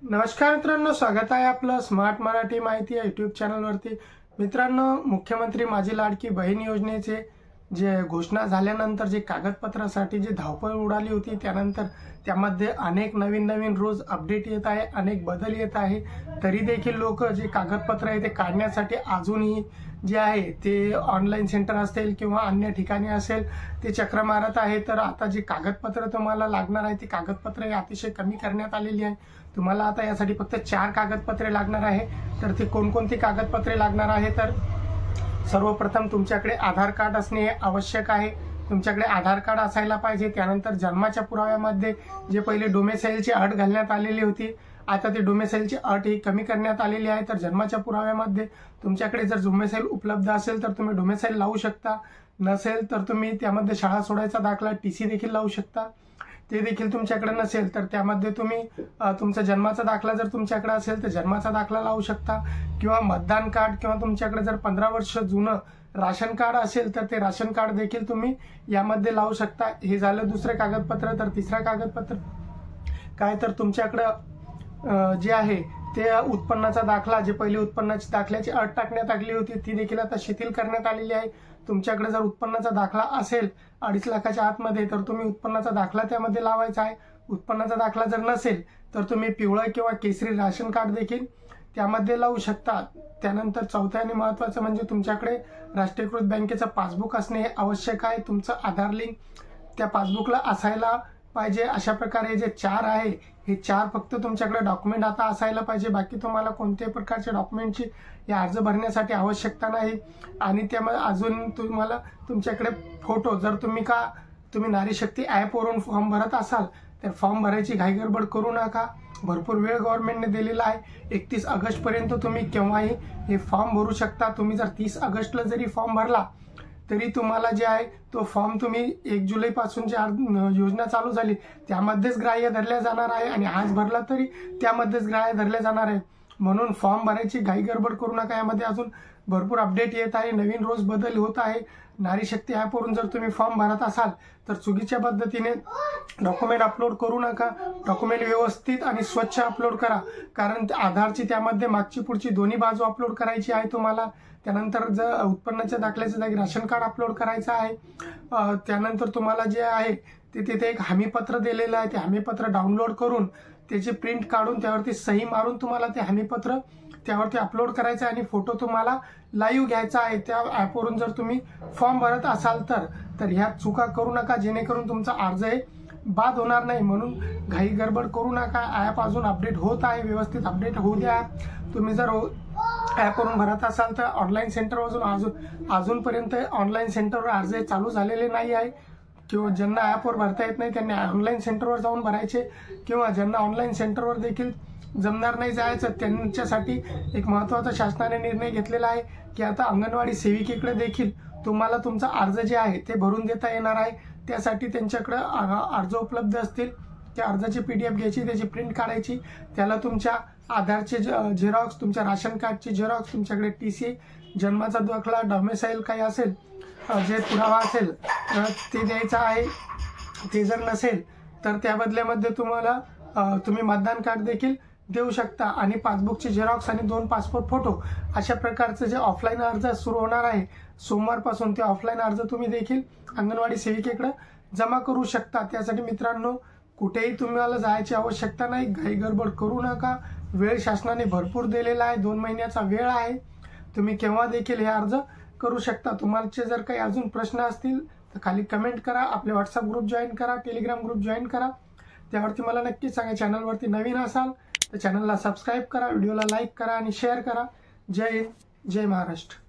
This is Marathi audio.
नमस्कार मित्रांनो, स्वागत आहे आपलं स्मार्ट मराठी माहिती या यूट्यूब चॅनलवरती। मित्रांनो, मुख्यमंत्री माझी लाडकी बहीण योजनेचे जे घोषणा झाल्यानंतर जे कागदपत्रासाठी जी धावपळ उडाली होती, त्यानंतर त्यामध्ये अनेक नवीन रोज अपडेट येत आहे, अनेक बदल येत आहे। तरी देखील लोक जे कागदपत्र आहे ते काढण्यासाठी अजूनही जे आहे ते ऑनलाईन सेंटर असेल किंवा अन्य ठिकाणी असेल ते चक्र मारत आहे। तर आता जे कागदपत्र तुम्हाला लागणार आहे ते कागदपत्र अतिशय कमी करण्यात आलेली आहे। तुम्हाला आता यासाठी फक्त 4 कागदपत्रे लागणार आहे। तर ते कोणकोणती कागदपत्रे लागणार आहे, तर सर्वप्रथम तुमच्याकडे आधार कार्ड असणे आवश्यक आहे। तुमच्याकडे आधार कार्ड असायला पाहिजे। त्यानंतर जन्माच्या पुराव्यामध्ये जे पहिले डोमेसाइलची अट घालण्यात आलेली होती, आता ती डोमेसाइलची अट ही कमी करण्यात आलेली आहे। तर जन्माच्या पुराव्यामध्ये तुमच्याकडे जर डोमेसाइल उपलब्ध असेल तर तुम्ही डोमेसाइल लावू शकता, नसेल तर तुम्ही त्यामध्ये शाळा सोडायचा दाखला टीसी देखील लावू शकता। ते देखील तुमच्याकडे नसेल तर त्यामध्ये तुम्ही तुमचा जन्माचा दाखला जर तुमच्याकडे असेल तर जन्माचा दाखला लावू शकता, किंवा मतदान कार्ड, किंवा तुमच्याकडे जर 15 वर्ष जुनं राशन कार्ड असेल तर ते राशन कार्ड देखील तुम्ही यामध्ये लावू शकता। हे झालं दुसरे कागदपत्र। तर तिसरा कागदपत्र काय, तर तुमच्याकडे जे आहे ते उत्पन्नाचा दाखला, जे पहिले उत्पन्नाची दाखल्याची अट टाकण्यात आली होती ती देखील आता शिथिल करण्यात आलेली आहे। तुमच्याकडे जर उत्पन्नाचा दाखला असेल 2.5 लाखाच्या आतमध्ये तर तुम्ही उत्पन्नाचा दाखला त्यामध्ये लावायचा आहे। उत्पन्नाचा दाखला जर नसेल तर तुम्ही पिवळं किंवा केसरी राशन कार्ड देखील त्यामध्ये लावू शकता। त्यानंतर चौथा आणि महत्त्वाचं म्हणजे तुमच्याकडे राष्ट्रीयकृत बँकेचं पासबुक असणे हे आवश्यक आहे। तुमचं आधार लिंक त्या पासबुकला असायला पाहिजे। अशा प्रकारे जे 4 आहे हे 4 फक्त तुमच्याकडे डॉक्युमेंट आता असायला पाहिजे। बाकी तुम्हाला कोणत्याही प्रकारच्या डॉक्युमेंटची या अर्ज भरण्यासाठी आवश्यकता नाही। आणि त्यामध्ये अजून तुम्हाला तुमच्याकडे फोटो, जर तुम्ही नारी शक्ती ॲपवरून फॉर्म भरत असाल तर फॉर्म भरायची घाईगडबड करू नका। भरपूर वेळ गव्हर्नमेंटने दिलेला आहे, 31 ऑगस्ट पर्यंत तुम्ही केव्हाही हे फॉर्म भरू शकता। तुम्ही जर 30 ऑगस्टला जरी फॉर्म भरला तरी तुम्हाला जे आहे तो फॉर्म तुम्ही 1 जुलैपासून जी योजना चालू झाली त्यामध्येच ग्राह्य धरल्या जाणार आहे, आणि आज भरला तरी त्यामध्येच ग्राह्य धरल्या जाणार आहे। म्हणून फॉर्म भरायची घाई गडबड करू नका। यामध्ये अजून भरपूर अपडेट येत आहे, नवीन रोज बदल होत आहे। नारी शक्ती ॲपवरून जर तुम्ही फॉर्म भरत असाल तर चुकीच्या पद्धतीने डॉक्युमेंट अपलोड करू नका। डॉक्युमेंट व्यवस्थित आणि स्वच्छ अपलोड करा, कारण आधारची त्यामध्ये मागची पुढची दोन्ही बाजू अपलोड करायची आहे तुम्हाला। त्यानंतर जर उत्पन्नाच्या दाखल्याच्या जागी राशन कार्ड अपलोड करायचं आहे। त्यानंतर तुम्हाला जे आहे ते तिथे एक हमीपत्र दिलेलं आहे, ते हमीपत्र डाउनलोड करून त्याची प्रिंट काढून त्यावरती सही मारून तुम्हाला ते हमीपत्र त्यावरती अपलोड करायचं आहे, आणि फोटो तुम्हाला लाईव्ह घ्यायचा आहे त्या ॲपवरून जर तुम्ही फॉर्म भरत असाल तर ह्या चुका करू नका, जेणेकरून तुमचा अर्ज हे बाद होणार नाही। म्हणून घाई गडबड करू नका। ॲप अजून अपडेट होत आहे, व्यवस्थित अपडेट होऊ द्या। तुम्ही जर ॲपवरून भरत असाल तर ऑनलाईन सेंटरवरून अजूनपर्यंत ऑनलाईन सेंटरवर अर्ज चालू झालेले नाही आहे, किंवा ज्यांना ॲपवर भरता येत नाही त्यांनी ऑनलाईन सेंटरवर जाऊन भरायचे, किंवा ज्यांना ऑनलाईन सेंटरवर देखील जमणार नाही जायचं त्यांच्यासाठी एक महत्त्वाचा शासनाने निर्णय घेतलेला आहे की आता अंगणवाडी सेविकेकडे देखील तुम्हाला तुमचा अर्ज जे आहे ते भरून देता येणार आहे। त्यासाठी त्यांच्याकडे अर्ज उपलब्ध असतील, त्या अर्जाची PDF घ्यायची, त्याची प्रिंट काढायची, त्याला तुमच्या आधारचे झेरॉक्स, तुमच्या राशन कार्डची झेरॉक्स, तुमच्याकडे TC, जन्माचा दाखला, डोमेसाइल काही असेल जे पुरावा असेल ते द्यायचं आहे। ते जर नसेल तर त्या बदल्यामध्ये तुम्ही मतदान कार्ड देखील देऊ शकता, आणि पासबुकचे झेरॉक्स आणि 2 पासपोर्ट फोटो अशा प्रकारचे जे ऑफलाईन अर्ज सुरू होणार आहे सोमवारपासून, ते ऑफलाईन अर्ज तुम्ही देखील अंगणवाडी सेविकेकडे जमा करू शकता। त्यासाठी मित्रांनो कुठेही तुम्हाला जायची आवश्यकता नाही, घाई गडबड करू नका। वेळ शासनाने भरपूर दिलेला आहे, 2 महिन्याचा वेळ आहे, तुम्ही केव्हा देखील हे अर्ज करू शकता। तुम्हाला जर काही अजून प्रश्न असतील तर खाली कमेंट करा, आपले व्हॉट्सअप ग्रुप जॉईन करा, टेलिग्राम ग्रुप जॉईन करा, त्यावरती मला नक्कीच सांगा। चॅनलवरती नवीन असाल तर चॅनलला सबस्क्राईब करा, व्हिडिओला लाईक करा आणि शेअर करा। जय हिंद, जय महाराष्ट्र।